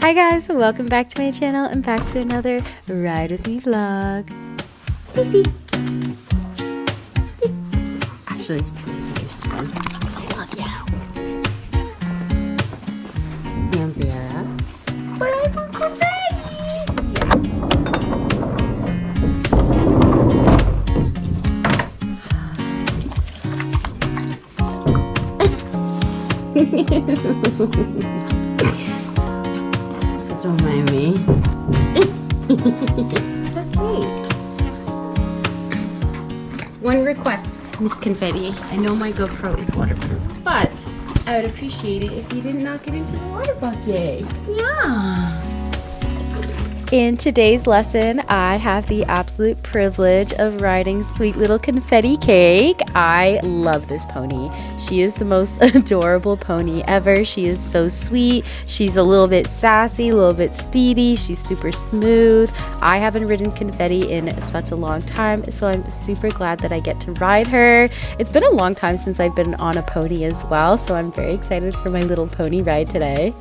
Hi guys, welcome back to my channel and back to another Ride With Me vlog. Easy. Actually, I love you. Yampiera. Wala pang confetti. Don't mind me. It's okay. One request, Miss Confetti. I know my GoPro is waterproof, but I would appreciate it if you didn't knock it into the water bucket. Yeah. In today's lesson, I have the absolute privilege of riding sweet little Confetti Cake. I love this pony. She is the most adorable pony ever. She is so sweet. She's a little bit sassy, a little bit speedy. She's super smooth. I haven't ridden Confetti in such a long time, so I'm super glad that I get to ride her. It's been a long time since I've been on a pony as well, so I'm very excited for my little pony ride today.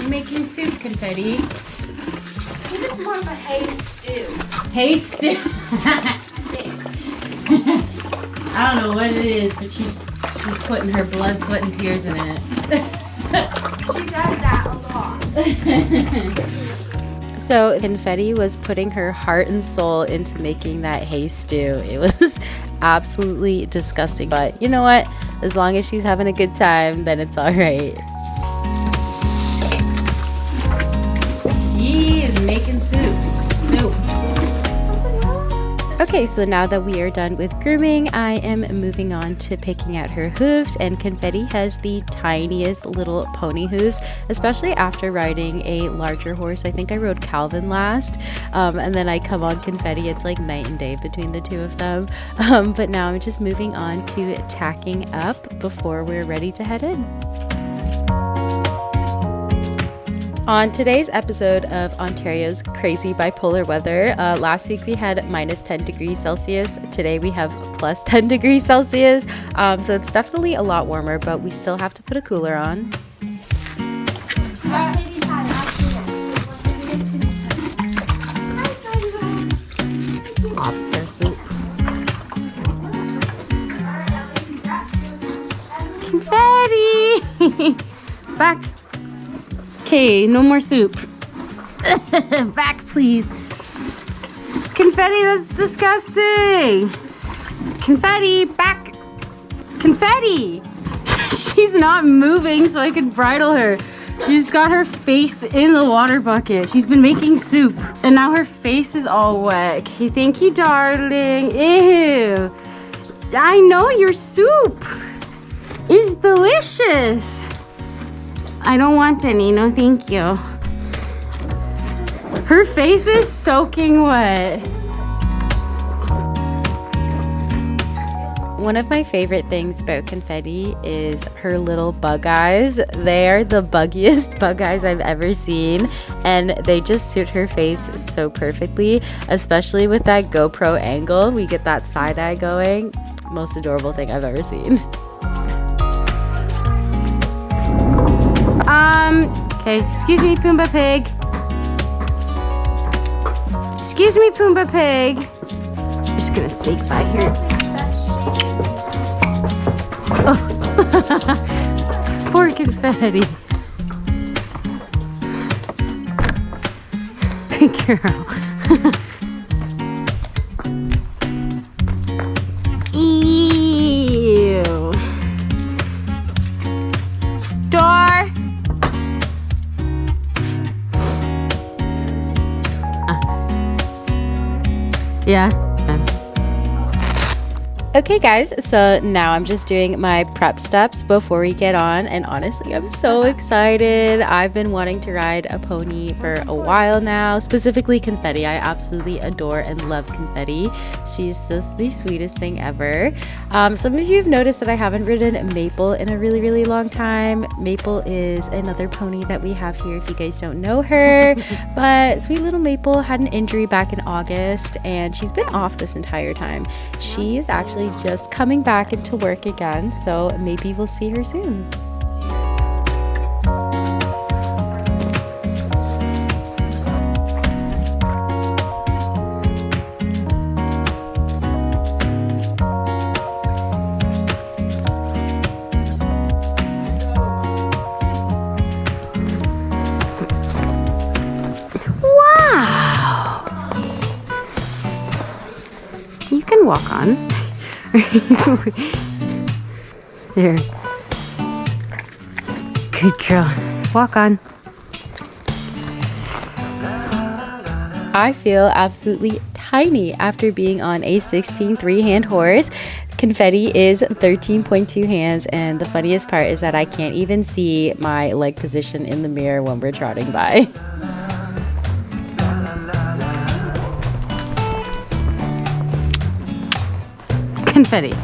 Making soup, Confetti. This is more of a hay stew. Hay stew. I don't know what it is, but she's putting her blood, sweat, and tears in it. She does that a lot. So Confetti was putting her heart and soul into making that hay stew. It was absolutely disgusting, but you know what? As long as she's having a good time, then it's all right. She is making soup. Nope. Okay, so now that we are done with grooming, I am moving on to picking out her hooves, and Confetti has the tiniest little pony hooves, especially after riding a larger horse. I think I rode Calvin last, and then I come on Confetti. It's like night and day between the two of them, but now I'm just moving on to tacking up before we're ready to head in. On today's episode of Ontario's crazy bipolar weather, last week we had minus 10 degrees Celsius. Today we have plus 10 degrees Celsius. So it's definitely a lot warmer, but we still have to put a cooler on. Lobster soup. Confetti! Back. Okay, no more soup. Back, please. Confetti, that's disgusting. Confetti, back. Confetti! She's not moving so I can bridle her. She just got her face in the water bucket. She's been making soup, and now her face is all wet. Okay, thank you, darling. Ew. I know your soup is delicious. I don't want any, no thank you. Her face is soaking wet. One of my favorite things about Confetti is her little bug eyes. They are the buggiest bug eyes I've ever seen, and they just suit her face so perfectly, especially with that GoPro angle. We get that side eye going. Most adorable thing I've ever seen. Okay, excuse me, Pumbaa Pig. Excuse me, Pumbaa Pig. I'm just gonna sneak by here. Oh. Poor Confetti. Good girl. Ew. Door. Yeah. Okay guys, so now I'm just doing my prep steps before we get on, and honestly I'm so excited. I've been wanting to ride a pony for a while now, specifically Confetti. I absolutely adore and love Confetti. She's just the sweetest thing ever. Some of you have noticed that I haven't ridden Maple in a really long time. Maple is another pony that we have here if you guys don't know her, but sweet little Maple had an injury back in August and she's been off this entire time. She is actually just coming back into work again, so maybe we'll see her soon. Wow! You can walk on. There. Good girl. Walk on. I feel absolutely tiny after being on a 16 3-hand horse. Confetti is 13.2 hands, and the funniest part is that I can't even see my leg position in the mirror when we're trotting by. Confetti.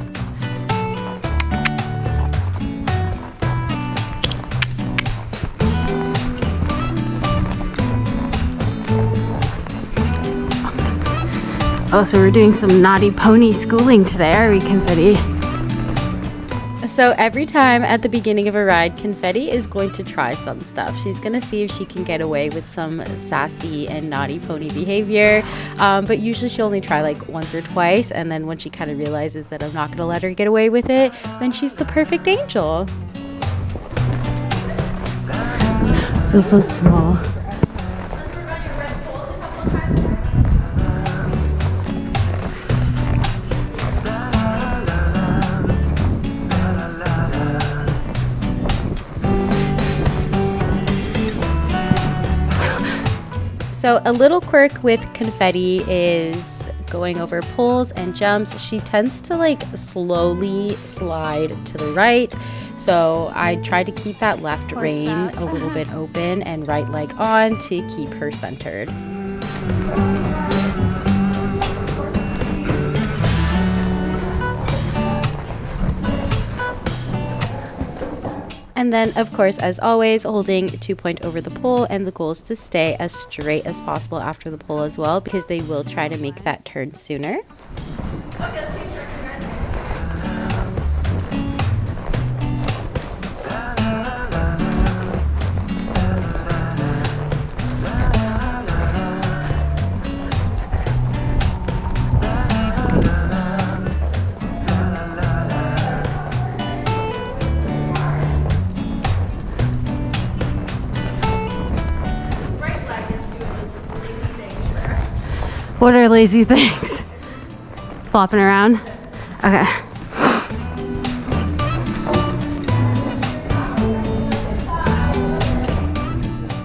Oh, so we're doing some naughty pony schooling today, are we, Confetti? So every time at the beginning of a ride, Confetti is going to try some stuff. She's going to see if she can get away with some sassy and naughty pony behavior. But usually she'll only try like once or twice. And then when she kind of realizes that I'm not going to let her get away with it, then she's the perfect angel. Feels so small. So a little quirk with Confetti is going over pulls and jumps. She tends to like slowly slide to the right. So I try to keep that left rein a little bit open and right leg on to keep her centered. And then, of course, as always, holding 2-point over the pole, and the goal is to stay as straight as possible after the pole as well, because they will try to make that turn sooner. What are lazy things? Flopping around? Okay.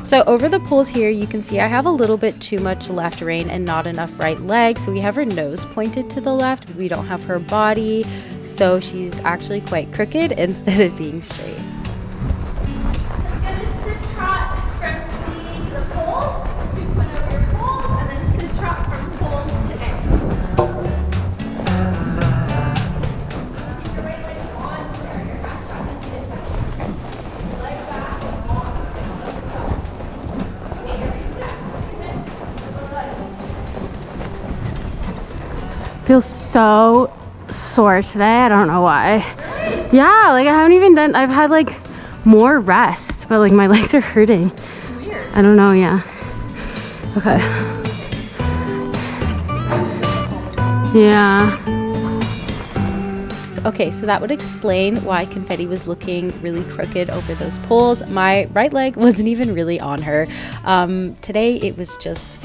So over the pulls here, you can see I have a little bit too much left rein and not enough right leg. So we have her nose pointed to the left. We don't have her body. So she's actually quite crooked instead of being straight. Feel so sore today. I don't know why. Really? Yeah, like I haven't even done, I've had like more rest, but like my legs are hurting. Weird. I don't know, yeah. Okay. Yeah. Okay, so that would explain why Confetti was looking really crooked over those poles. My right leg wasn't even really on her. Today it was just,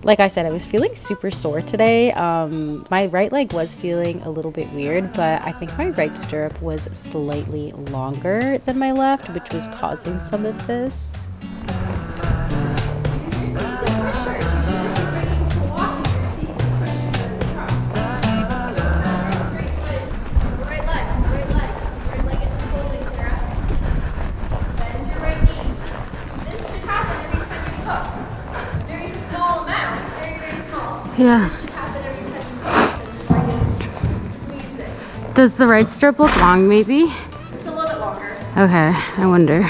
like I said, I was feeling super sore today. My right leg was feeling a little bit weird, but I think my right stirrup was slightly longer than my left, which was causing some of this. Yeah. This should happen every time you practice. You're going to squeeze it. Does the right strip look long, maybe? It's a little bit longer. Okay, I wonder.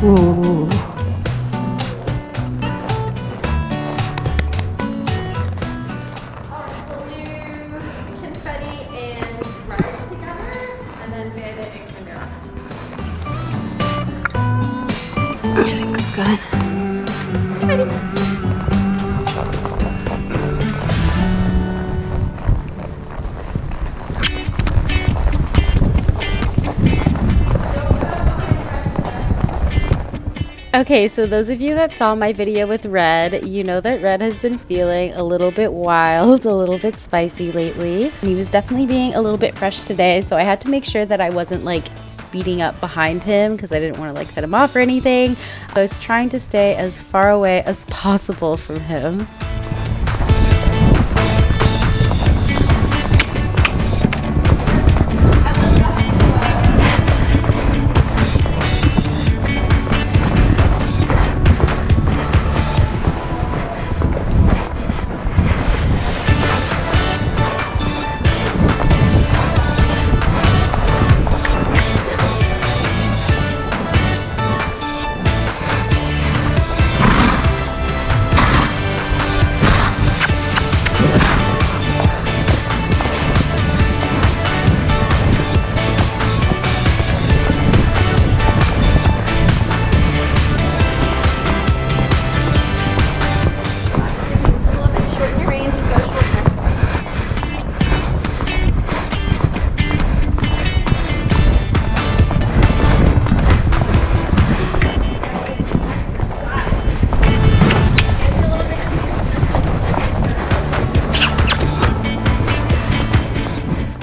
Ooh. Alright, we'll do confetti and red together, and then bandit and chimera. I think we're good. Confetti. Okay, so those of you that saw my video with Red, you know that Red has been feeling a little bit wild, a little bit spicy lately. He was definitely being a little bit fresh today, so I had to make sure that I wasn't like speeding up behind him because I didn't want to like set him off or anything. I was trying to stay as far away as possible from him.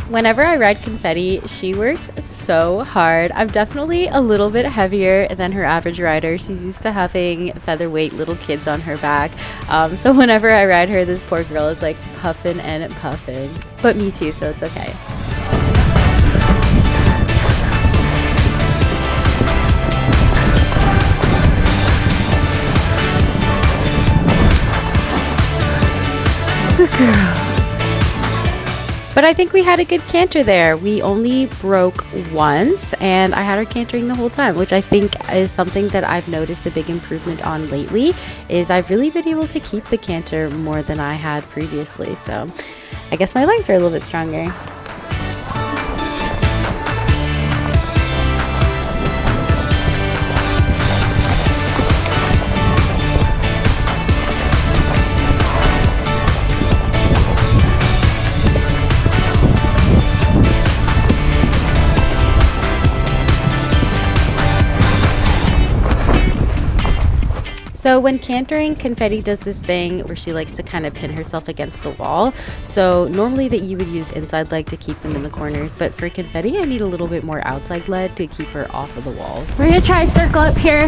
Whenever I ride Confetti, she works so hard. I'm definitely a little bit heavier than her average rider. She's used to having featherweight little kids on her back. So whenever I ride her, this poor girl is like puffing and puffing. But me too, so it's okay. Good girl. But I think we had a good canter there. We only broke once, and I had her cantering the whole time, which I think is something that I've noticed a big improvement on lately, is I've really been able to keep the canter more than I had previously. So I guess my legs are a little bit stronger. So when cantering, Confetti does this thing where she likes to kind of pin herself against the wall. So normally that you would use inside leg to keep them in the corners, but for Confetti, I need a little bit more outside leg to keep her off of the walls. We're gonna try circle up here.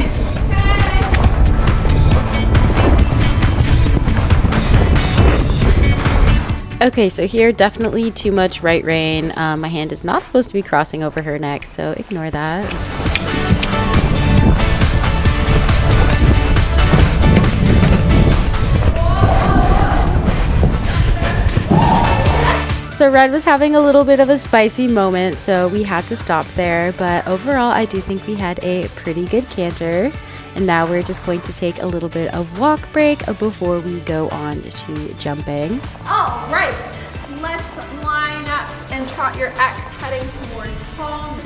Okay, so here definitely too much right rein. My hand is not supposed to be crossing over her neck, so ignore that. So Red was having a little bit of a spicy moment, so we had to stop there. But overall, I do think we had a pretty good canter. And now we're just going to take a little bit of walk break before we go on to jumping. All right, let's line up and trot your X heading toward home.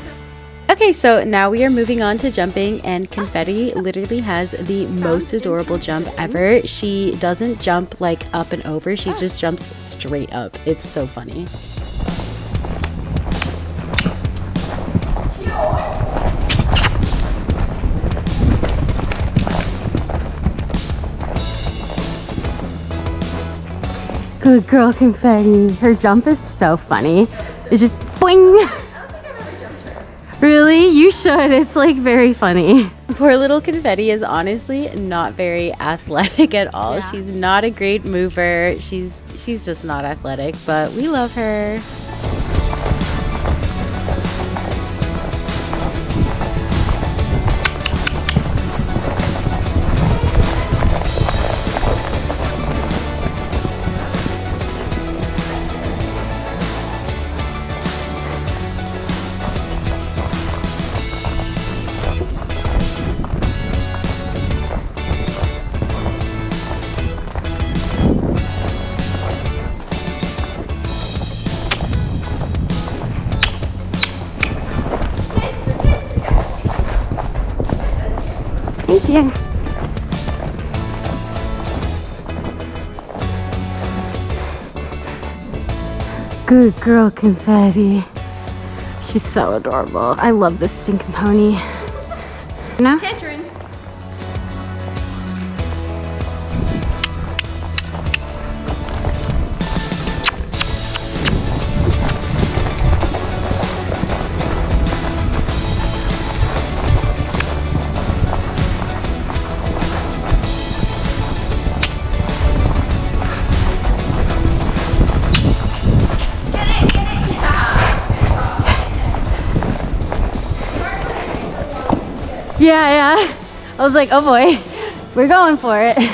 Okay, so now we are moving on to jumping, and Confetti literally has the most adorable jump ever. She doesn't jump like up and over, she just jumps straight up. It's so funny. Cute. Good girl, Confetti. Her jump is so funny. It's just boing. I don't think I've ever jumped her. Really? You should. It's like very funny. Poor little Confetti is honestly not very athletic at all. Yeah. She's not a great mover. She's just not athletic, but we love her. Thank you. Good girl, Confetti. She's so adorable. I love this stinking pony. No? Cantering. Yeah. I was like, oh boy, we're going for it. But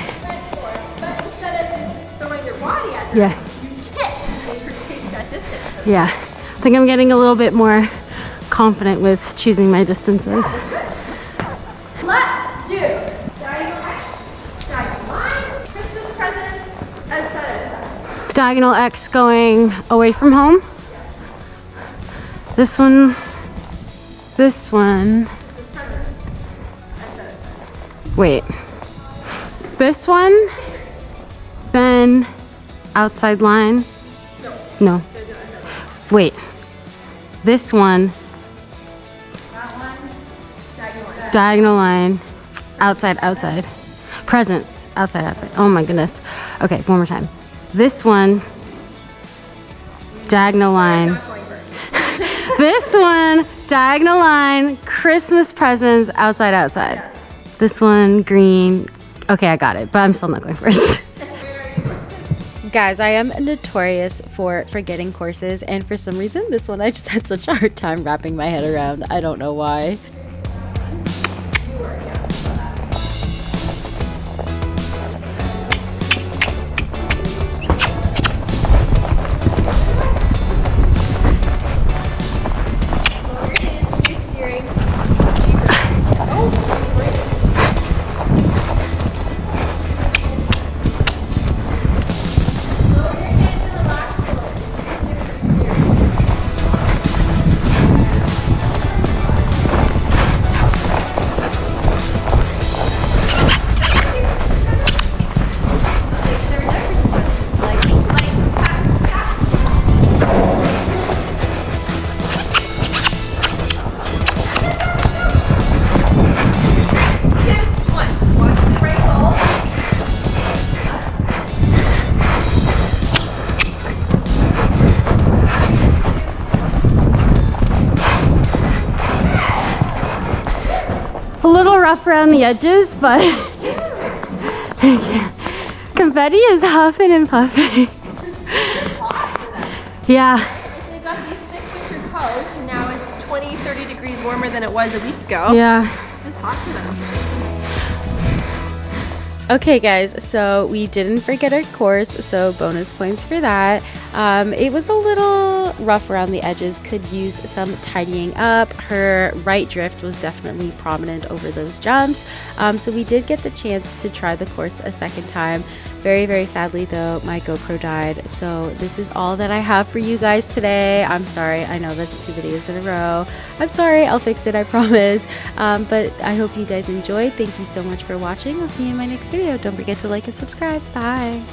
instead of just throwing your body at her, Yeah. you kicked and made her take that distance. Yeah. I think I'm getting a little bit more confident with choosing my distances. Let's do diagonal X, diagonal line, Christmas presents, etc. Diagonal X going away from home. This one. Christmas presents, etc. Wait. This one. Then outside line. No. There's no etc. Wait. This one. That one, diagonal line. Diagonal line. Outside. Presents. Outside. Oh my goodness. Okay, one more time. This one. Diagonal line. Not going first. This one. Diagonal line. Christmas presents. Outside. Yes. This one. Green. Okay, I got it, but I'm still not going first. Where are you listed? Guys, I am notorious for forgetting courses, and for some reason, this one I just had such a hard time wrapping my head around. I don't know why. You were, yes. Lower your hands to your steering. Oh, great. Lower your hands and relax forward. Steering. A little rough around the edges, but Confetti is huffing and puffing. Yeah. They got these thick winter coats, and now it's 20, 30 degrees warmer than it was a week ago. Yeah. It's hot for them. Okay guys, so we didn't forget our course, so bonus points for that. It was a little rough around the edges, could use some tidying up. Her right drift was definitely prominent over those jumps. So we did get the chance to try the course a second time. Very, very sadly though, my GoPro died. So this is all that I have for you guys today. I'm sorry, I know that's 2 videos in a row. I'm sorry, I'll fix it, I promise. But I hope you guys enjoyed. Thank you so much for watching. I'll see you in my next video. Don't forget to like and subscribe. Bye.